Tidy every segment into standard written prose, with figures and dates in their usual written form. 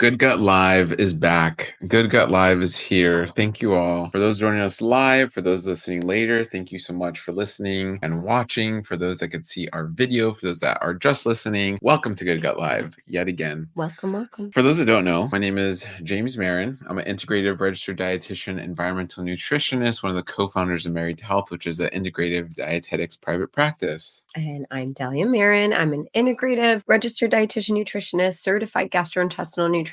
Good Gut Live is back. Good Gut Live is here. Thank you all. For those joining us live, for those listening later, thank you so much for listening and watching. For those that could see our video, for those that are just listening, welcome to Good Gut Live yet again. Welcome. For those that don't know, my name is James Marin. I'm an integrative registered dietitian, environmental nutritionist, one of the co-founders of Married to Health, which is an integrative dietetics private practice. And I'm Dahlia Marin. I'm an integrative registered dietitian nutritionist, certified gastrointestinal nutritionist.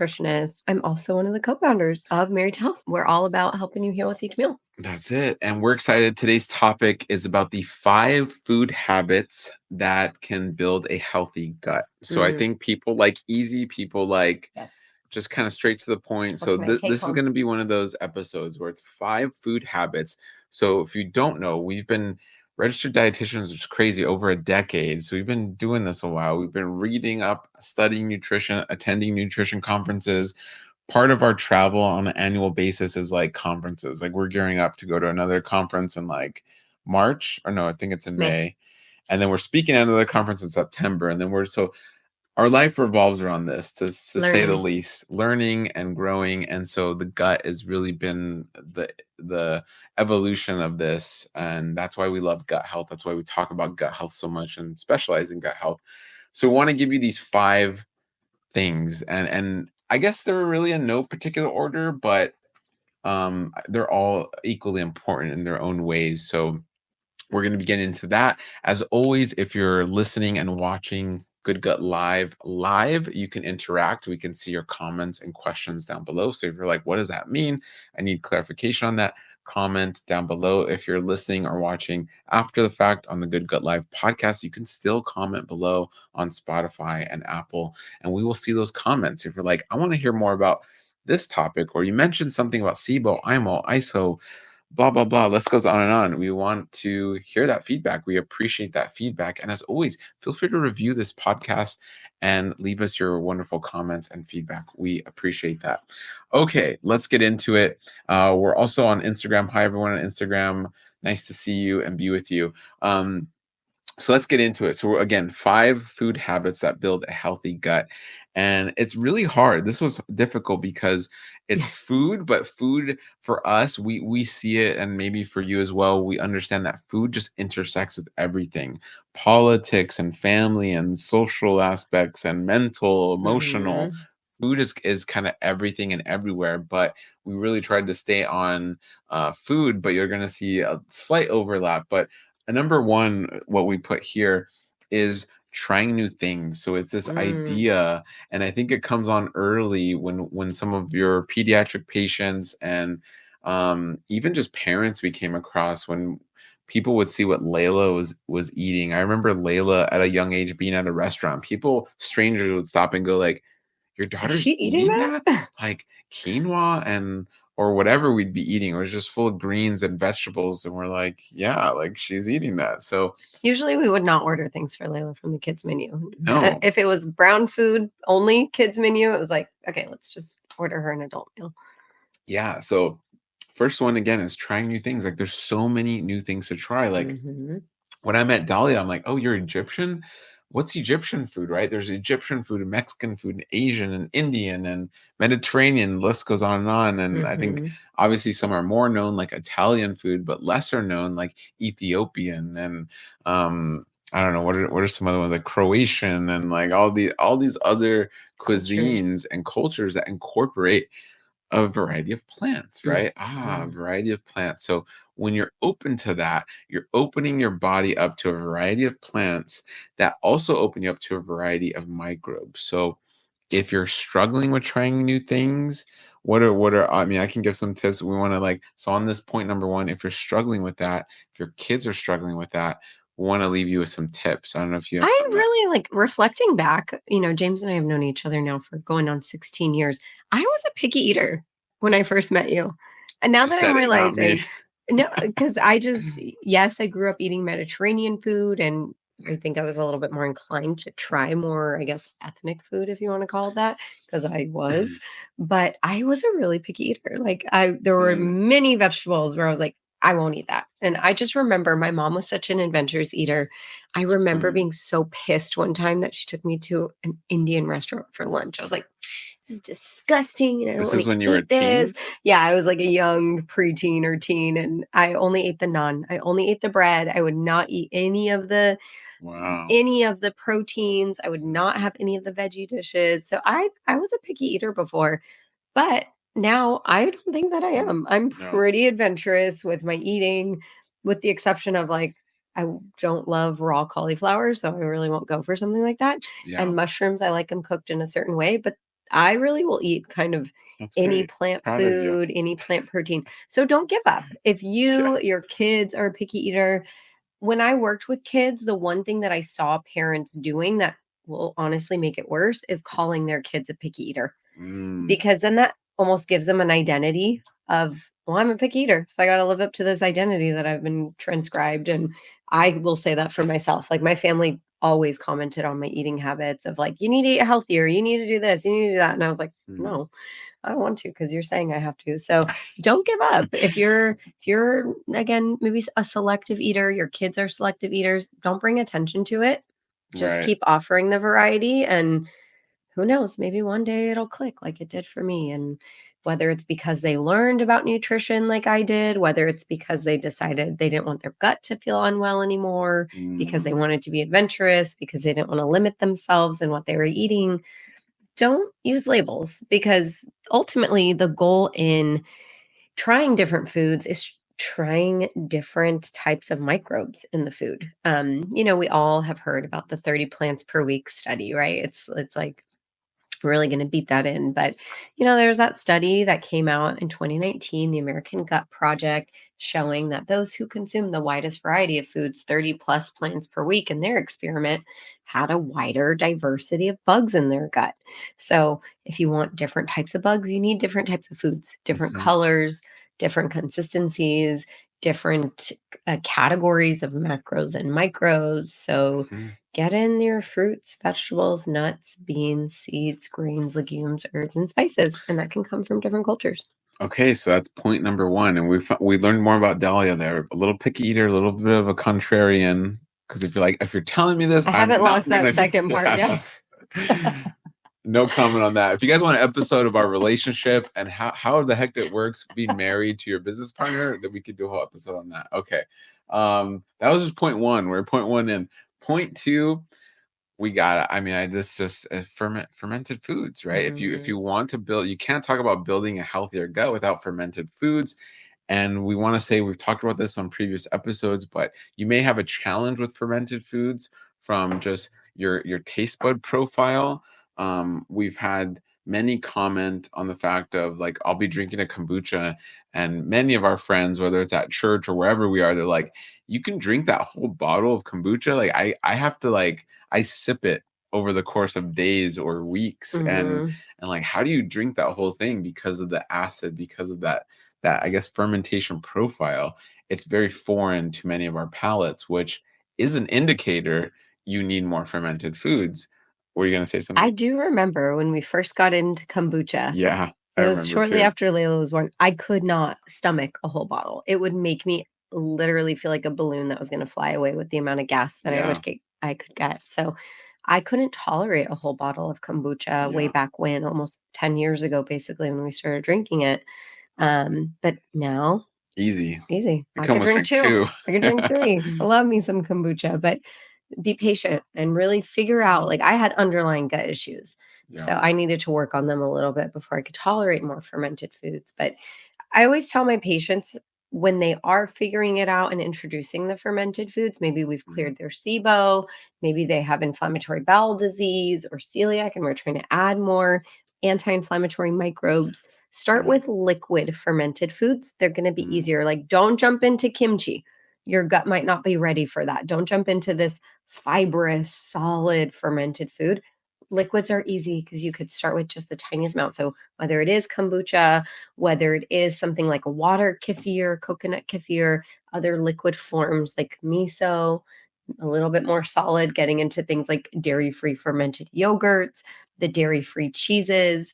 I'm also one of the co-founders of Married to Health. We're all about helping you heal with each meal. That's it. And we're excited. Today's topic is about the 5 food habits that can build a healthy gut. So I think people like easy, people like just kind of straight to the point. So this is going to be one of those episodes where it's 5 food habits. So if you don't know, we've been registered dietitians, which is crazy, over a decade. So we've been doing this a while. We've been reading up, studying nutrition, attending nutrition conferences. Part of our travel on an annual basis is like conferences. Like we're gearing up to go to another conference in like March, or no, I think it's in May. And then we're speaking at another conference in September. And then our life revolves around this, to say the least, learning and growing. And so the gut has really been the evolution of this. And that's why we love gut health. That's why we talk about gut health so much and specialize in gut health. So we want to give you these 5 things. And I guess they're really in no particular order, but they're all equally important in their own ways. So we're going to be getting into that. As always, if you're listening and watching Good Gut Live, you can interact. We can see your comments and questions down below. So if you're like, what does that mean? I need clarification on that. Comment down below. If you're listening or watching after the fact on the Good Gut Live podcast, you can still comment below on Spotify and Apple, and we will see those comments. If you're like, I want to hear more about this topic, or you mentioned something about SIBO, IMO, ISO, blah, blah, blah. List goes on and on. We want to hear that feedback. We appreciate that feedback. And as always, feel free to review this podcast and leave us your wonderful comments and feedback. We appreciate that. Okay, let's get into it. We're also on Instagram. Hi, everyone on Instagram. Nice to see you and be with you. So let's get into it. So again, 5 food habits that build a healthy gut. And it's really hard. This was difficult because it's food, but food for us, we see it, and maybe for you as well, we understand that food just intersects with everything. Politics and family and social aspects and mental, emotional. Food is kind of everything and everywhere, but we really tried to stay on food, but you're going to see a slight overlap. But number one, what we put here is trying new things. So it's this idea, and I think it comes on early when some of your pediatric patients and even just parents we came across, when people would see what Layla was eating. I remember Layla at a young age being at a restaurant. Strangers would stop and go like, "Your daughter's eating that? Like quinoa or whatever we'd be eating. It was just full of greens and vegetables." And we're like, yeah, like she's eating that. So usually we would not order things for Layla from the kids menu. No. If it was brown food only kids menu, it was like, okay, let's just order her an adult meal. Yeah. So first one again is trying new things. Like there's so many new things to try. Like when I met Dahlia, I'm like, oh, you're Egyptian? What's Egyptian food, right? There's Egyptian food and Mexican food and Asian and Indian and Mediterranean. The list goes on and on. And I think obviously some are more known, like Italian food, but lesser known, like Ethiopian and I don't know, what are some other ones, like Croatian, and like all these other cuisines and cultures that incorporate a variety of plants, right? A variety of plants. So when you're open to that, you're opening your body up to a variety of plants that also open you up to a variety of microbes. So if you're struggling with trying new things, I mean, I can give some tips. We want to so on this point number 1, if you're struggling with that, if your kids are struggling with that, we want to leave you with some tips. I don't know if you have I really like reflecting back. James and I have known each other now for going on 16 years. I was a picky eater when I first met you. And now that I'm realizing, no, because I grew up eating Mediterranean food, and I think I was a little bit more inclined to try more, I guess, ethnic food, if you want to call it that, because I was. But I was a really picky eater. There were many vegetables where I was like, I won't eat that. And I just remember my mom was such an adventurous eater. I remember being so pissed one time that she took me to an Indian restaurant for lunch. I was like, this is disgusting and I don't This want is to when you were a eat this. teen? Yeah, I was like a young preteen or teen, and I only ate the naan. I only ate the bread. I would not eat Wow. any of the proteins. I would not have any of the veggie dishes. So I was a picky eater before, but now I don't think that I am. I'm No. pretty adventurous with my eating, with the exception of like I don't love raw cauliflower, so I really won't go for something like that. Yeah. And mushrooms, I like them cooked in a certain way, but I really will eat kind of That's any great. plant Proud of you. food, any plant protein. So don't give up. If Yeah. your kids are a picky eater, when I worked with kids, the one thing that I saw parents doing that will honestly make it worse is calling their kids a picky eater, Mm. because then that almost gives them an identity of, well, I'm a picky eater, so I got to live up to this identity that I've been transcribed. And I will say that for myself. Like my family always commented on my eating habits of like, you need to eat healthier, you need to do this, you need to do that. And I was like, Mm. no, I don't want to because you're saying I have to. So don't give up. If you're again maybe a selective eater, your kids are selective eaters, don't bring attention to it. Just Right. keep offering the variety, and who knows, maybe one day it'll click like it did for me. And whether it's because they learned about nutrition like I did, whether it's because they decided they didn't want their gut to feel unwell anymore, because they Mm. wanted to be adventurous, because they didn't want to limit themselves in what they were eating, don't use labels, because ultimately the goal in trying different foods is trying different types of microbes in the food. We all have heard about the 30 plants per week study, right? It's like really going to beat that in. But, there's that study that came out in 2019, the American Gut Project, showing that those who consume the widest variety of foods, 30 plus plants per week in their experiment, had a wider diversity of bugs in their gut. So if you want different types of bugs, you need different types of foods, different Mhm. colors, different consistencies, different categories of macros and micros. So Mhm. get in your fruits, vegetables, nuts, beans, seeds, grains, legumes, herbs, and spices, and that can come from different cultures. Okay, so that's point number one, and we learned more about Dahlia there. A little picky eater, a little bit of a contrarian. Because if you're telling me this, I I'm haven't not lost that gonna do second part yet. that. No comment on that. If you guys want an episode of our relationship and how the heck it works being married to your business partner, then we could do a whole episode on that. Okay, that was just point one. We're point one in. Point two, we got it. I mean, this just fermented foods, right? If Mhm. you want to build, you can't talk about building a healthier gut without fermented foods. And we want to say we've talked about this on previous episodes, but you may have a challenge with fermented foods from just your taste bud profile. We've had many comment on the fact of like I'll be drinking a kombucha, and many of our friends, whether it's at church or wherever we are, they're like, you can drink that whole bottle of kombucha. Like I have to like I sip it over the course of days or weeks, Mhm. and like how do you drink that whole thing because of the acid, because of that I guess fermentation profile? It's very foreign to many of our palates, which is an indicator you need more fermented foods. Were you going to say I something? do remember when we first got into kombucha. Yeah, I It was remember shortly too. after Layla was born. I could not stomach a whole bottle. It would make me literally feel like a balloon that was going to fly away with the amount of gas that Yeah, I could get. So I couldn't tolerate a whole bottle of kombucha way yeah, back when, almost 10 years ago, basically, when we started drinking it. But now, easy. easy. I I can could almost drink drink two. two. I could drink three. I love me some kombucha, but be patient and really figure out, like, I had underlying gut issues. So Yeah. I needed to work on them a little bit before I could tolerate more fermented foods. But I always tell my patients, when they are figuring it out and introducing the fermented foods, maybe we've Mhm. cleared their SIBO, maybe they have inflammatory bowel disease or celiac, and we're trying to add more anti inflammatory microbes. Start Right. with liquid fermented foods. They're going to be Mm. easier. Like, don't jump into kimchi. Your gut might not be ready for that. Don't jump into this fibrous, solid fermented food. Liquids are easy because you could start with just the tiniest amount. So, whether it is kombucha, whether it is something like a water kefir, coconut kefir, other liquid forms like miso, a little bit more solid, getting into things like dairy free fermented yogurts, the dairy free cheeses,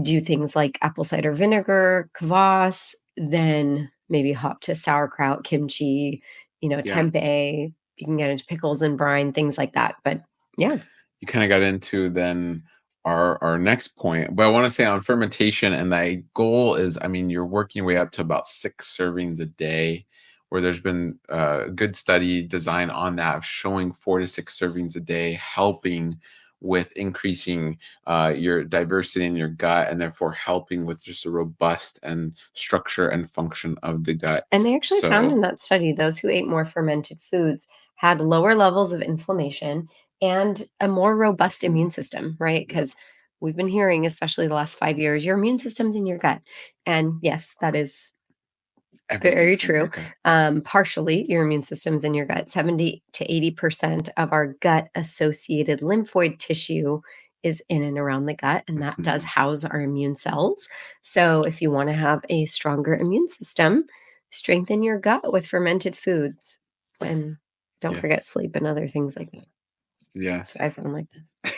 do things like apple cider vinegar, kvass, then maybe hop to sauerkraut, kimchi, Yeah. tempeh. You can get into pickles and brine, things like that. But yeah. You kind of got into then our next point. But I want to say on fermentation, and the goal is, I mean, you're working your way up to about 6 servings a day, where there's been a good study design on that of showing 4 to 6 servings a day, helping with increasing your diversity in your gut, and therefore helping with just a robust and structure and function of the gut. And they actually found So in that study those who ate more fermented foods had lower levels of inflammation and a more robust immune system, right? Because yes, we've been hearing, especially the last 5 years, your immune system's in your gut. And yes, that is very everything's in your true. gut. Partially, your immune system's in your gut. 70 to 80% of our gut associated lymphoid tissue is in and around the gut, and that does Mhm. house our immune cells. So, if you want to have a stronger immune system, strengthen your gut with fermented foods. And don't forget Yes, sleep and other things like that. So I yes. sound like this.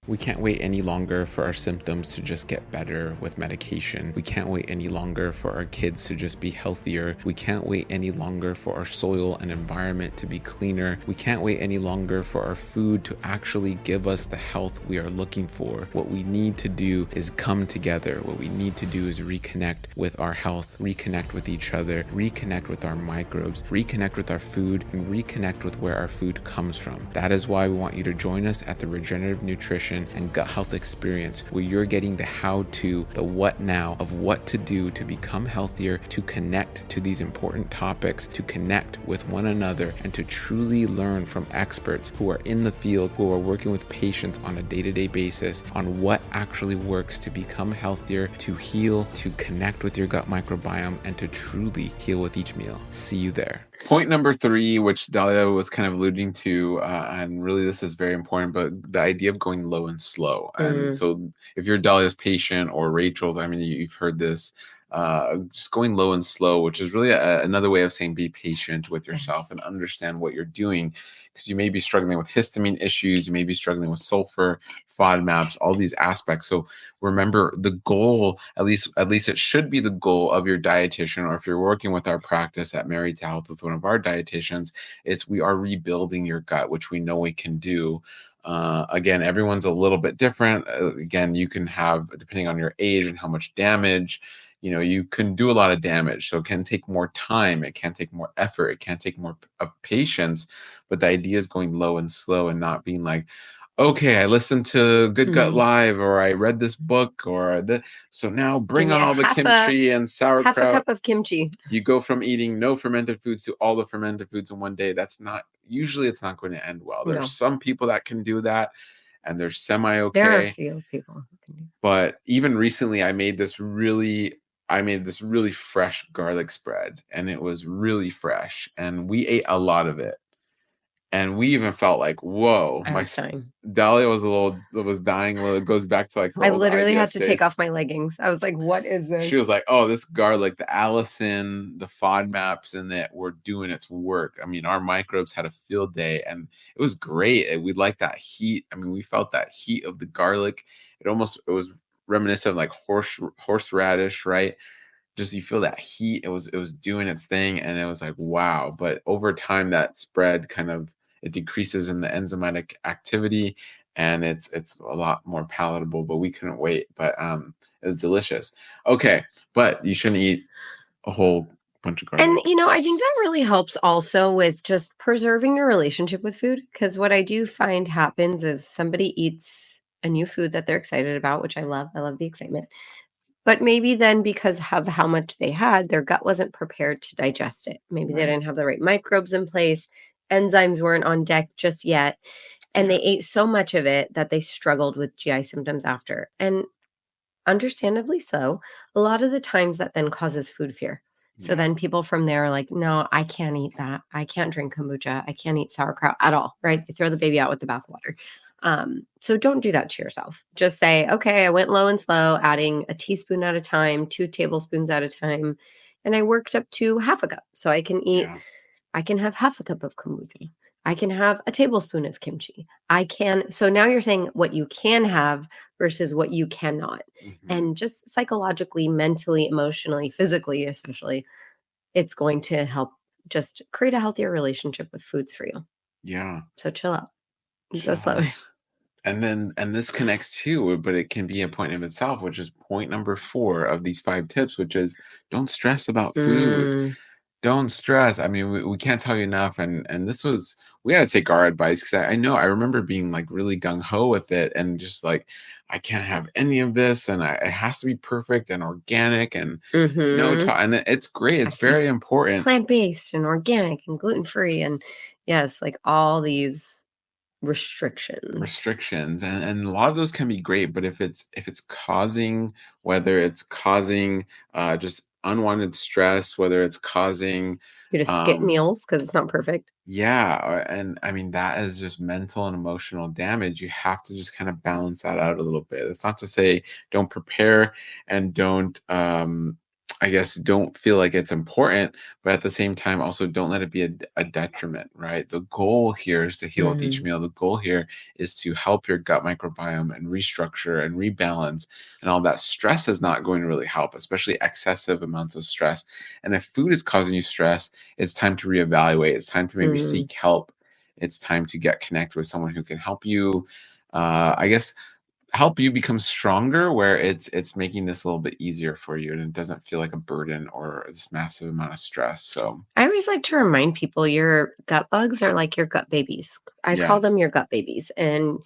We can't wait any longer for our symptoms to just get better with medication. We can't wait any longer for our kids to just be healthier. We can't wait any longer for our soil and environment to be cleaner. We can't wait any longer for our food to actually give us the health we are looking for. What we need to do is come together. What we need to do is reconnect with our health, reconnect with each other, reconnect with our microbes, reconnect with our food, and reconnect with where our food comes from. That is why we want you to join us at the Regenerative Nutrition and Gut Health Experience, where you're getting the how-to, the what now of what to do to become healthier, to connect to these important topics, to connect with one another, and to truly learn from experts who are in the field, who are working with patients on a day-to-day basis on what actually works to become healthier, to heal, to connect with your gut microbiome, and to truly heal with each meal. See you there. Point number 3, which Dahlia was kind of alluding to, and really this is very important, but the idea of going low and slow. And Mm, so if you're Dahlia's patient or Rachel's, I mean, you've heard this, just going low and slow, which is really another way of saying be patient with yourself and yes. understand what you're doing, because you may be struggling with histamine issues, you may be struggling with sulfur, FODMAPs, all these aspects. So remember, the goal, at least it should be the goal of your dietitian, or if you're working with our practice at Married to Health with one of our dietitians, it's we are rebuilding your gut, which we know we can do. Again, everyone's a little bit different. Again, you can have, depending on your age and how much damage, you can do a lot of damage. So it can take more time, it can take more effort, it can take more of patience. But the idea is going low and slow and not being like, okay, I listened to Good Gut Mhm. Live, or I read this book, or so now Give bring me on a all the kimchi and half a sauerkraut. cup of kimchi. You go from eating no fermented foods to all the fermented foods in one day. That's not usually, it's not going to end well. There's No, some people that can do that, and they're semi there are a okay. few people who can do. But even recently, I made this really fresh garlic spread, and it was really fresh, and we ate a lot of it. And we even felt like, whoa, I was dying. Dahlia was dying a little. It goes back to like her I old literally had IBS to take days. off my leggings. I was like, "What is She this?" was like, "Oh, this garlic, the allicin, the FODMAPs in it were doing its work. I mean, our microbes had a field day, and it was great. We liked that heat. I mean, we felt that heat of the garlic. It was reminiscent of like horseradish, right? Just you feel that heat. It was doing its thing, and it was like, wow. But over time, that spread kind of, it decreases in the enzymatic activity, and it's a lot more palatable. But we couldn't wait. But it was delicious. Okay, but you shouldn't eat a whole bunch of And, garlic. I think that really helps also with just preserving your relationship with food. Because what I do find happens is somebody eats a new food that they're excited about, which I love. I love the excitement. But maybe then because of how much they had, their gut wasn't prepared to digest it. Maybe they Right. didn't have the right microbes in place. Enzymes weren't on deck just yet. And Yeah. they ate so much of it that they struggled with GI symptoms after. And understandably so. A lot of the times that then causes food fear. So Yeah. then people from there are like, no, I can't eat that. I can't drink kombucha. I can't eat sauerkraut at all. Right. They throw the baby out with the bathwater. So don't do that to yourself. Just say, okay, I went low and slow, adding a teaspoon at a time, 2 tablespoons at a time. And I worked up to half a cup. So Yeah. I can have half a cup of kombucha. I can have a tablespoon of kimchi. So now you're saying what you can have versus what you cannot. Hmm. And just psychologically, mentally, emotionally, physically, especially, it's going to help just create a healthier relationship with foods for you. Yeah. So chill out, go Chill slow. out. And this connects too, but it can be a point of itself, which is point number 4 of these 5 tips, which is don't stress about food. Mm. Don't stress. I mean, we can't tell you enough. And this was, we got to take our advice because I know I remember being like really gung ho with it and just like, I can't have any of this. And it has to be perfect and organic and Mhm. and it's great. It's Has to be very important. plant-based and organic and gluten-free and yes, like all these restrictions. Restrictions and a lot of those can be great, but if it's causing, whether it's causing just unwanted stress, whether it's causing You just skip um meals because it's not perfect. yeah, and I mean, that is just mental and emotional damage. You have to just kind of balance that out a little bit. It's not to say don't prepare and don't, I guess, don't feel like it's important, but at the same time, also don't let it be a detriment, right? The goal here is to heal with each Mhm. meal. The goal here is to help your gut microbiome and restructure and rebalance, and all that. Stress is not going to really help, especially excessive amounts of stress. And if food is causing you stress, it's time to reevaluate. It's time to maybe Mm. seek help. It's time to get connected with someone who can help you, I guess, help you become stronger where it's making this a little bit easier for you and it doesn't feel like a burden or this massive amount of stress. So I always like to remind people your gut bugs are like your gut babies. I yeah. call them your gut babies, and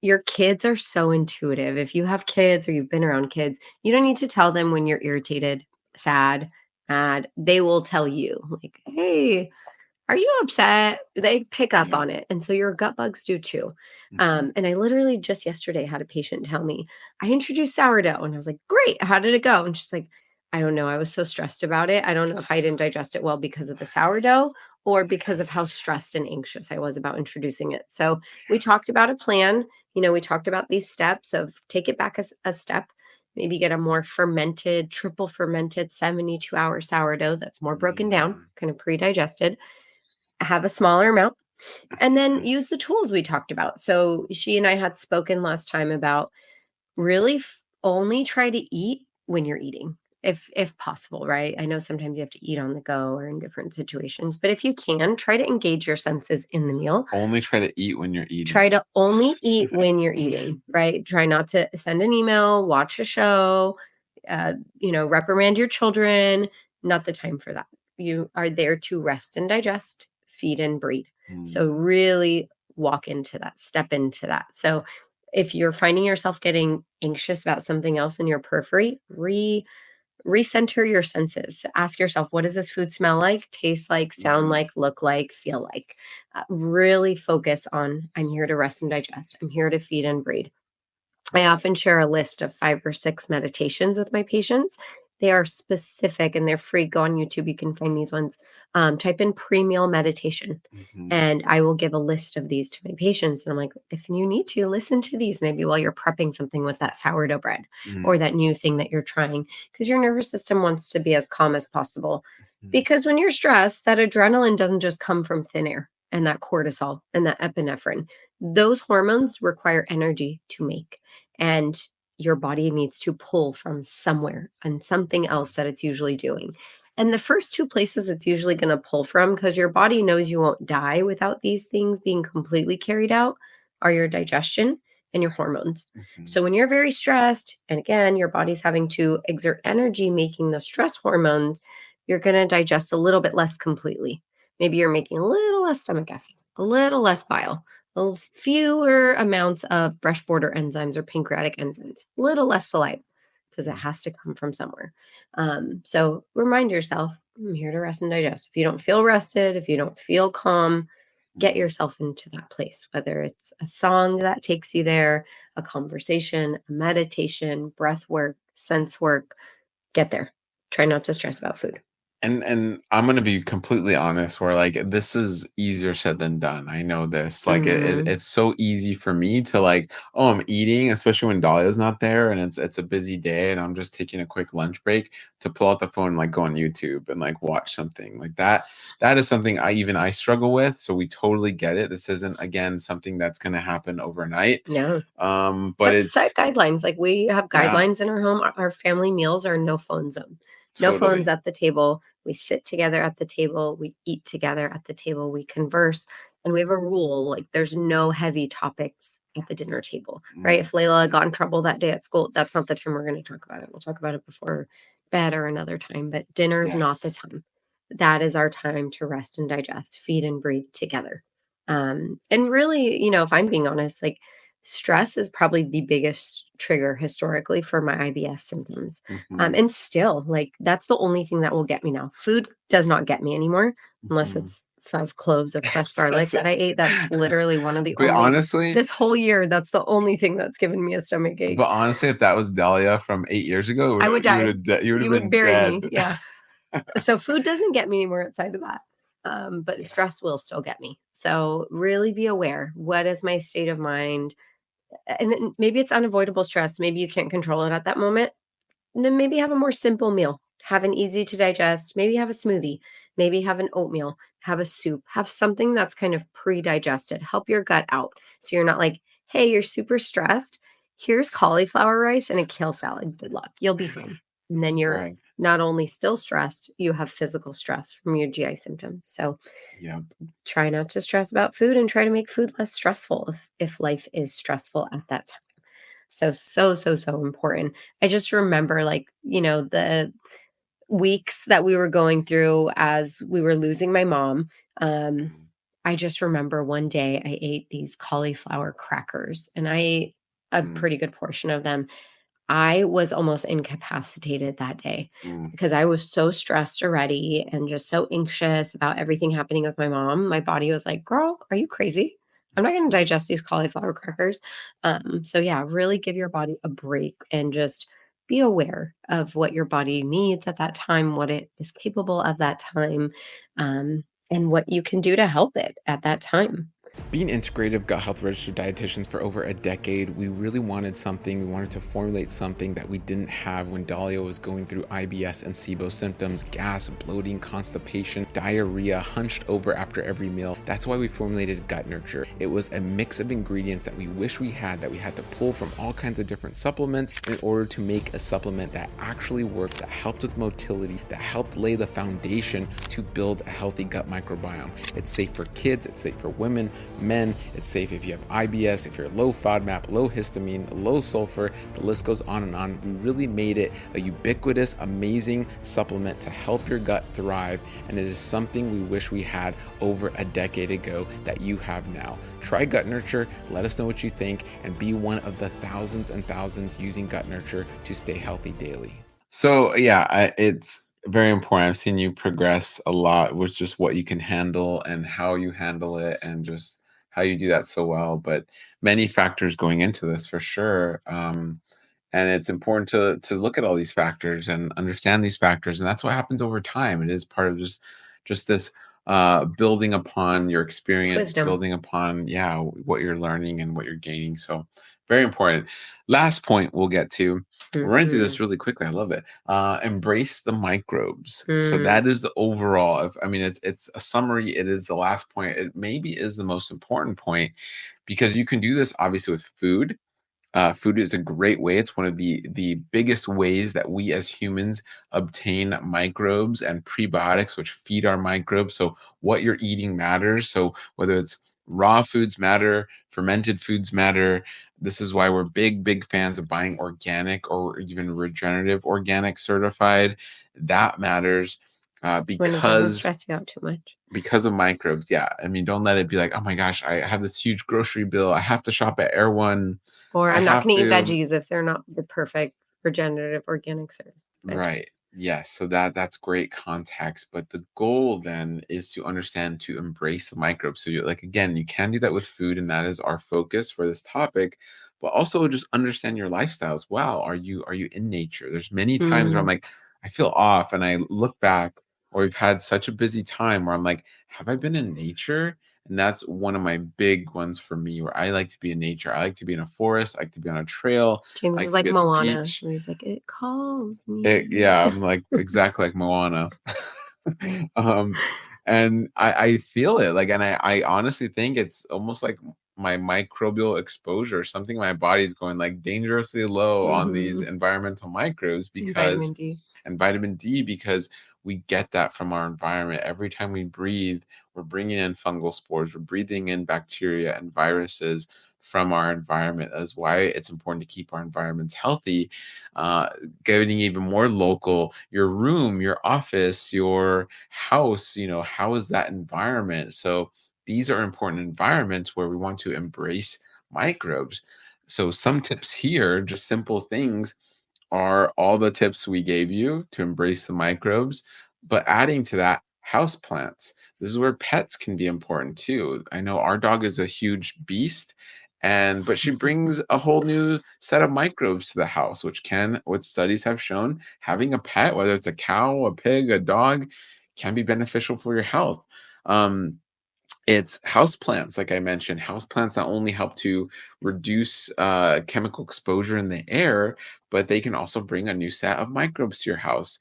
your kids are so intuitive. If you have kids or you've been around kids, you don't need to tell them when you're irritated, sad, mad. They will tell you, like, "Hey, are you upset?" They pick up Yep. on it, and so your gut bugs do too. Hmm. And I literally just yesterday had a patient tell me, "I introduced sourdough," and I was like, "Great, how did it go?" And she's like, "I don't know, I was so stressed about it. I don't know if I didn't digest it well because of the sourdough or because of how Yes. stressed and anxious I was about introducing it." So we talked about a plan. We talked about these steps of take it back as a step. Maybe get a more fermented, triple fermented 72-hour sourdough that's more broken down, Mm, kind of pre-digested, have a smaller amount, and then use the tools we talked about. So she and I had spoken last time about really only try to eat when you're eating. If possible, right? I know sometimes you have to eat on the go or in different situations, but if you can, try to engage your senses in the meal. only try to eat when you're eating. Try to only eat when you're eating, right? Try not to send an email, watch a show, reprimand your children. Not the time for that. You are there to rest and digest, feed and breathe. So Mm, really walk into that, step into that. So if you're finding yourself getting anxious about something else in your periphery, recenter your senses. Ask yourself, what does this food smell like, taste like, sound mhm, like, look like, feel like? Really focus on I'm here to rest and digest. I'm here to feed and breathe. I often share a list of 5 or 6 meditations with my patients. They are specific and they're free. Go on YouTube, you can find these ones. Type in pre-meal meditation, mhm, and I will give a list of these to my patients. And I'm like, if you need to, listen to these maybe while you're prepping something with that sourdough bread or mm, that new thing that you're trying, because your nervous system wants to be as calm as possible. mhm, Because when you're stressed, that adrenaline doesn't just come from thin air and that cortisol and that epinephrine. Those hormones require energy to make, and your body needs to pull from somewhere and something mhm, else that it's usually doing. And the first 2 places it's usually going to pull from, because your body knows you won't die without these things being completely carried out, are your digestion and your hormones. mhm, So when you're very stressed, and again, your body's having to exert energy making those stress hormones, you're going to digest a little bit less completely. Maybe you're making a little less stomach acid, a little less bile, fewer amounts of brush border enzymes or pancreatic enzymes, a little less saliva because it mm. has to come from somewhere. So remind yourself, I'm here to rest and digest. If you don't feel rested, if you don't feel calm, get Mm. yourself into that place, whether it's a song that takes you there, a conversation, a meditation, breath work, sense work, get there. Try not to stress about food. And I'm gonna be completely honest, where like this is easier said than done. I know this. Like Mm, it's so easy for me to like, oh, I'm eating, especially when Dahlia's not there and it's a busy day and I'm just taking a quick lunch break to pull out the phone and like go on YouTube and like watch something like that. That is something I struggle with. So we totally get it. This isn't again something that's gonna happen overnight. yeah. But But set it's guidelines. Like we have yeah, guidelines in our home. Our family meals are no phone zone. No phones totally. at the table. We sit together at the table. We eat together at the table. We converse. And we have a rule like there's no heavy topics at the dinner table, right? If Layla got in trouble that day at school, that's not the time we're going to talk about it. We'll talk about it before bed or another time, but dinner is not the time. That is our time to rest and digest, feed and breathe together. And really, if I'm being honest, like stress is probably the biggest trigger historically for my IBS symptoms. And still, like, that's the only thing that will get me now. Food does not get me anymore unless it's 5 cloves of fresh garlic that I ate. That's literally one of the But only honestly, this whole year, that's the only thing that's given me a stomach ache. But honestly, if that was Dahlia from 8 years ago, I would die. You would have been bury dead. me. Yeah. So food doesn't get me anymore outside of that. But stress will still get me. So really be aware. What is my state of mind? And maybe it's unavoidable stress. Maybe you can't control it at that moment. And then maybe have a more simple meal. Have an easy to digest. Maybe have a smoothie. Maybe have an oatmeal. Have a soup. Have something that's kind of pre-digested. Help your gut out. So you're not like, hey, you're super stressed. Here's cauliflower rice and a kale salad. Good luck. You'll be fine. And then you're not only still stressed, you have physical stress from your GI symptoms. So try not to stress about food and try to make food less stressful if life is stressful at that time. So important. I just remember, like, the weeks that we were going through as we were losing my mom. I just remember one day I ate these cauliflower crackers and I ate a pretty good portion of them. I was almost incapacitated that day because I was so stressed already and just so anxious about everything happening with my mom. My body was like, girl, are you crazy? I'm not going to digest these cauliflower crackers. So yeah, really give your body a break and just be aware of what your body needs at that time, what it is capable of that time, and what you can do to help it at that time. Being integrative gut health registered dietitians for over a decade, we really wanted something. We wanted to formulate something that we didn't have when Dahlia was going through IBS and SIBO symptoms, gas, bloating, constipation, diarrhea, hunched over after every meal. That's why we formulated Gut Nurture. It was a mix of ingredients that we wish we had to pull from all kinds of different supplements in order to make a supplement that actually worked, that helped with motility, that helped lay the foundation to build a healthy gut microbiome. It's safe for kids, it's safe for women, men. It's safe if you have IBS, if you're low FODMAP, low histamine, low sulfur, the list goes on and on. We really made it a ubiquitous, amazing supplement to help your gut thrive, and it is something we wish we had over a decade ago that you have now. Try Gut Nurture, let us know what you think, and be one of the thousands and thousands using Gut Nurture to stay healthy daily. So yeah, it's very important. I've seen you progress a lot with just what you can handle and how you handle it and just how you do that so well. But many factors going into this for sure. And it's important to look at all these factors and understand these factors. And that's what happens over time. It is part of just this building upon your experience, building upon what you're learning and what you're gaining. So very important. Last point we'll get to. We're running through this really quickly. I love it. Embrace the microbes. So that is the overall. It's a summary. It is the last point. It maybe is the most important point because you can do this obviously with food. Food is a great way. It's one of the biggest ways that we as humans obtain microbes and prebiotics, which feed our microbes. So what you're eating matters. So whether it's raw foods matter, fermented foods matter. This is why we're big fans of buying organic or even regenerative organic certified. That matters because when it doesn't stress you out too much. Because of microbes, yeah. I mean, don't let it be like, oh my gosh, I have this huge grocery bill. I have to shop at Air One. Or I'm not going to eat veggies if they're not the perfect regenerative organic veggies. Right. Yes. So that's great context. But the goal then is to understand, to embrace the microbes. So you again, you can do that with food, and that is our focus for this topic. But also just understand your lifestyles. Wow, are you in nature? There's many times where I'm like, I feel off, and I look back, or we've had such a busy time where I'm like, have I been in nature? And that's one of my big ones for me, where I like to be in nature. I like to be in a forest. I like to be on a trail. James is like Moana. He's like, it calls me. I'm like exactly like Moana. And I feel it and I honestly think it's almost like my microbial exposure, something my body's going like dangerously low on these environmental microbes because and vitamin D because we get that from our environment. Every time we breathe, we're bringing in fungal spores, we're breathing in bacteria and viruses from our environment. That's why it's important to keep our environments healthy. uh, Getting even more local, your room, your office, your house, how is that environment? So these are important environments where we want to embrace microbes. So some tips here, just simple things, are all the tips we gave you to embrace the microbes, but adding to that, house plants. This is where pets can be important too. I know our dog is a huge beast, and but she brings a whole new set of microbes to the house, which can, what studies have shown, having a pet, whether it's a cow, a pig, a dog, can be beneficial for your health. Um, it's houseplants, like I mentioned. Houseplants not only help to reduce chemical exposure in the air, but they can also bring a new set of microbes to your house.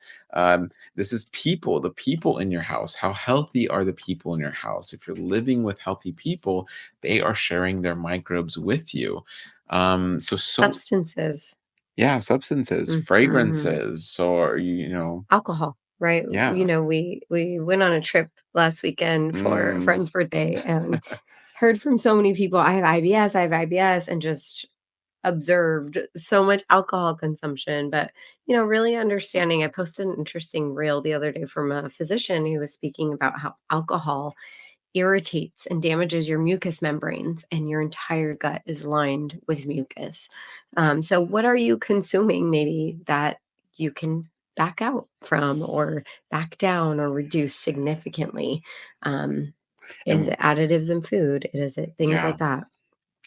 This is people, the people in your house. How healthy are the people in your house? If you're living with healthy people, they are sharing their microbes with you. So Substances. yeah, substances, Mhm. fragrances, or Alcohol, right? yeah. We went on a trip last weekend for a Mm, friend's birthday and heard from so many people, I have IBS, and just observed so much alcohol consumption. But, really understanding, I posted an interesting reel the other day from a physician who was speaking about how alcohol irritates and damages your mucous membranes, and your entire gut is lined with mucus. So, what are you consuming maybe that you can back out from, or back down, or reduce significantly? Um, is and it additives in food? Is it things yeah. like that?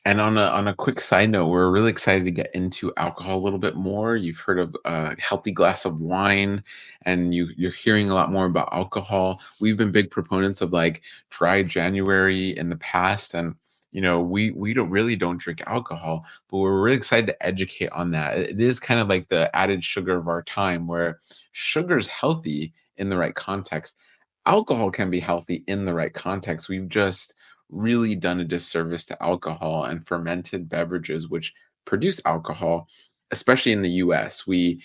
And on a quick side note, we're really excited to get into alcohol a little bit more. You've heard of a healthy glass of wine, and you're hearing a lot more about alcohol. We've been big proponents of like dry January in the past, and we don't drink alcohol, but we're really excited to educate on that. It is kind of like the added sugar of our time, where sugar is healthy in the right context. Alcohol can be healthy in the right context. We've just really done a disservice to alcohol and fermented beverages which produce alcohol, especially in the US. We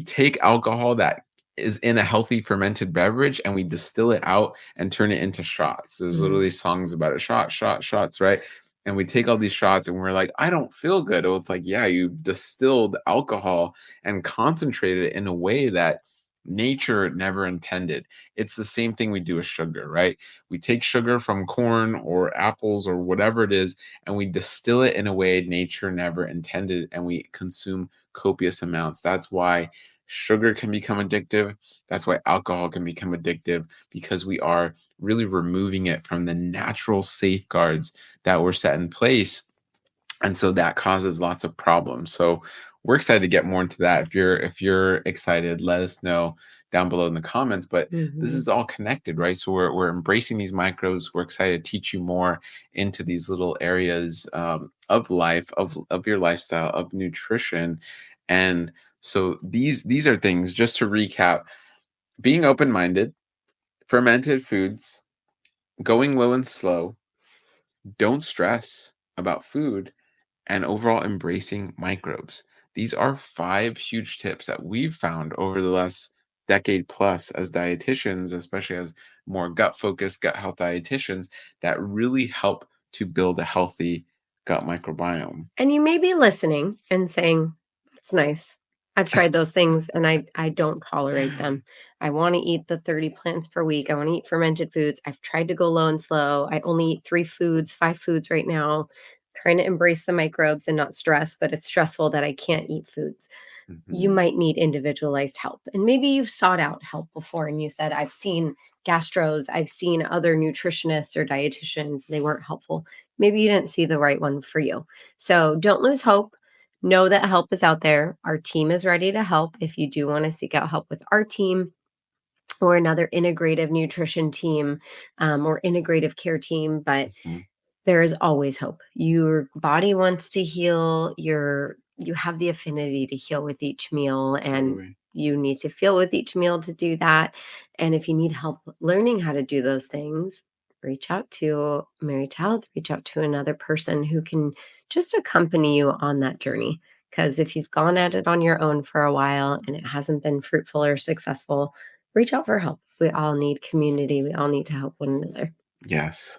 take alcohol that is in a healthy fermented beverage and we distill it out and turn it into shots. There's Mm. literally songs about it, shots, right? And we take all these shots and we're like, I don't feel good. Oh, it's like, yeah, you distilled alcohol and concentrated it in a way that nature never intended. It's the same thing we do with sugar, right? We take sugar from corn or apples or whatever it is, and we distill it in a way nature never intended, and we consume copious amounts. That's why sugar can become addictive. That's why alcohol can become addictive, because we are really removing it from the natural safeguards that were set in place, and so that causes lots of problems. So we're excited to get more into that. If you're excited, let us know down below in the comments. But this Mhm. is all connected, right? So we're embracing these microbes. We're excited to teach you more into these little areas of life, of your lifestyle, of nutrition. And so these are things, just to recap: being open-minded, fermented foods, going low and slow, don't stress about food, and overall embracing microbes. These are 5 huge tips that we've found over the last decade plus as dietitians, especially as more gut focused, gut health dietitians, that really help to build a healthy gut microbiome. And you may be listening and saying, "That's nice. I've tried those things and I don't tolerate them. I want to eat the 30 plants per week. I want to eat fermented foods. I've tried to go low and slow. I only eat 3 foods, 5 foods right now, trying to embrace the microbes and not stress, but it's stressful that I can't eat foods." You Mhm. might need individualized help. And maybe you've sought out help before and you said, "I've seen gastros, I've seen other nutritionists or dietitians, they weren't helpful." Maybe you didn't see the right one for you. So don't lose hope. Know that help is out there. Our team is ready to help. If you do want to seek out help with our team or another integrative nutrition team, or integrative care team, but Mhm. there is always hope. Your body wants to heal. You have the affinity to heal with each meal, and Totally. you need to feel with each meal to do that. And if you need help learning how to do those things, reach out to Mary to Health, reach out to another person who can just accompany you on that journey. Because if you've gone at it on your own for a while and it hasn't been fruitful or successful, reach out for help. We all need community. We all need to help one another. Yes.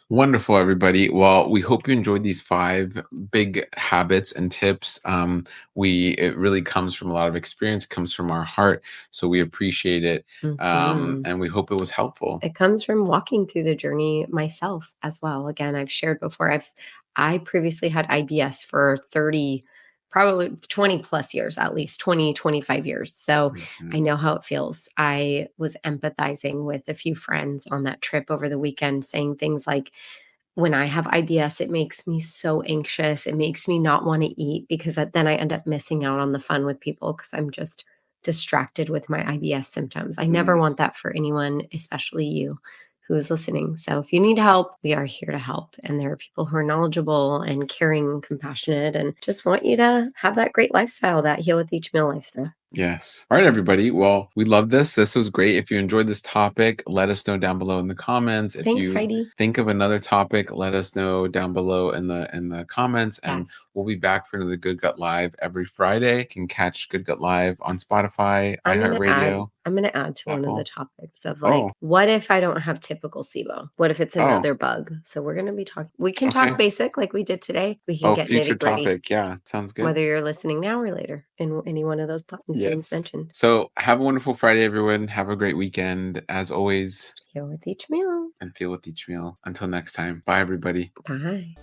Wonderful, everybody. Well, we hope you enjoyed these 5 big habits and tips. It really comes from a lot of experience, comes from our heart. So we appreciate it. And we hope it was helpful. It comes from walking through the journey myself as well. Again, I've shared before, I previously had IBS for 30, probably 20 plus years, at least 20, 25 years. So I know how it feels. I was empathizing with a few friends on that trip over the weekend, saying things like, when I have IBS, it makes me so anxious. It makes me not want to eat because then I end up missing out on the fun with people because I'm just distracted with my IBS symptoms. I never want that for anyone, especially you who's listening. So if you need help, we are here to help. And there are people who are knowledgeable and caring and compassionate and just want you to have that great lifestyle, that heal with each meal lifestyle. Yes. All right, everybody. Well, we love this. This was great. If you enjoyed this topic, let us know down below in the comments. If Thanks, you Heidi. think of another topic, let us know down below in the comments. And we'll be back for another Good Gut Live every Friday. You can catch Good Gut Live on Spotify, iHeartRadio. I'm going to add to one of the topics of what if I don't have typical SIBO? What if it's another bug? So we're going to be talking. We can talk basic like we did today. We can get future nitty gritty. Topic. Yeah, sounds good. Whether you're listening now or later in any one of those things mentioned. So have a wonderful Friday, everyone. Have a great weekend. As always, heal with each meal and feel with each meal. Until next time. Bye, everybody. Bye.